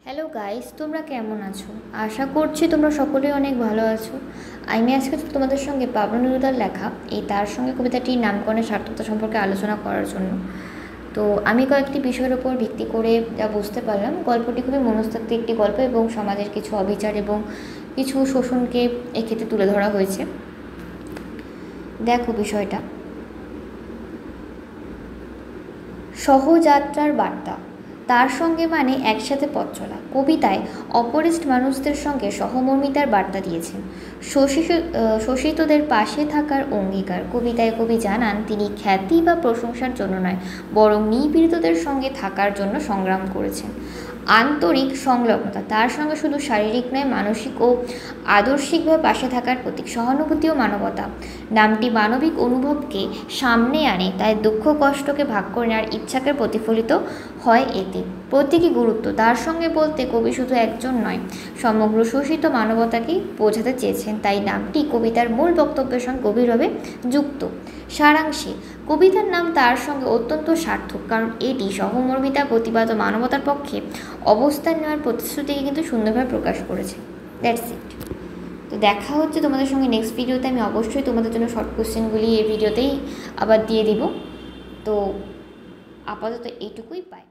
Hello guys, তোমরা কেমন আছো? আশা করছি তোমরা সকলেই অনেক ভালো আছো। আমি আজকে তোমাদের সঙ্গে পাবলো নেরুদার লেখা এই তার সঙ্গে কবিতাটির নামকরণের সার্থকতা সম্পর্কে আলোচনা করার জন্য। তো আমি কয়েকটি বিষয়ের উপর ভিত্তি করে যা বুঝতে পারলাম, গল্পটি খুবই মনস্তাত্ত্বিক একটি গল্প এবং সমাজের কিছু অবিচার এবং কিছু শোষণকে এক্ষেত্রে তুলে ধরা হয়েছে। দেখো বিষয়টা, সহযাত্রার বার্তা, তার সঙ্গে মানে একসাথে পথ চলা। কবিতায় অপরিচিত মানুষদের সঙ্গে সহমর্মিতার বার্তা দিয়েছেন, শোষিতদের পাশে থাকার অঙ্গীকার। কবিতায় কবি জানান তিনি খ্যাতি বা প্রশংসার জন্য নয়, বরং নিপীড়িতদের সঙ্গে থাকার জন্য সংগ্রাম করেছেন। আন্তরিক সংলগ্নতা, তার সঙ্গে শুধু শারীরিক নয়, মানসিক ও আদর্শিকভাবে পাশে থাকার প্রতীক। সহানুভূতি ও মানবতা, নামটি মানবিক অনুভবকে সামনে আনে, তাই দুঃখ কষ্টকে ভাগ করে নেওয়ার ইচ্ছাকে প্রতিফলিত হয় এতে। প্রতীকী গুরুত্ব, তার সঙ্গে বলতে কবি শুধু একজন নয়, সমগ্র শোষিত মানবতাকেই বোঝাতে চেয়েছেন, তাই নামটি কবিতার মূল বক্তব্যের সঙ্গে গভীরভাবে যুক্ত। সারাংশে, কবিতার নাম তার সঙ্গে অত্যন্ত সার্থক, কারণ এটি সহমর্মিতা, প্রতিবাদ ও মানবতার পক্ষে অবস্থান নেওয়ার প্রতিশ্রুতিকে কিন্তু সুন্দরভাবে প্রকাশ করেছে। That's it. তো দেখা হচ্ছে তোমাদের সঙ্গে নেক্সট ভিডিওতে। আমি অবশ্যই তোমাদের জন্য শর্ট কোশ্চেনগুলি এই ভিডিওতেই আবার দিয়ে দিব। তো আপাতত এইটুকুই, পাই।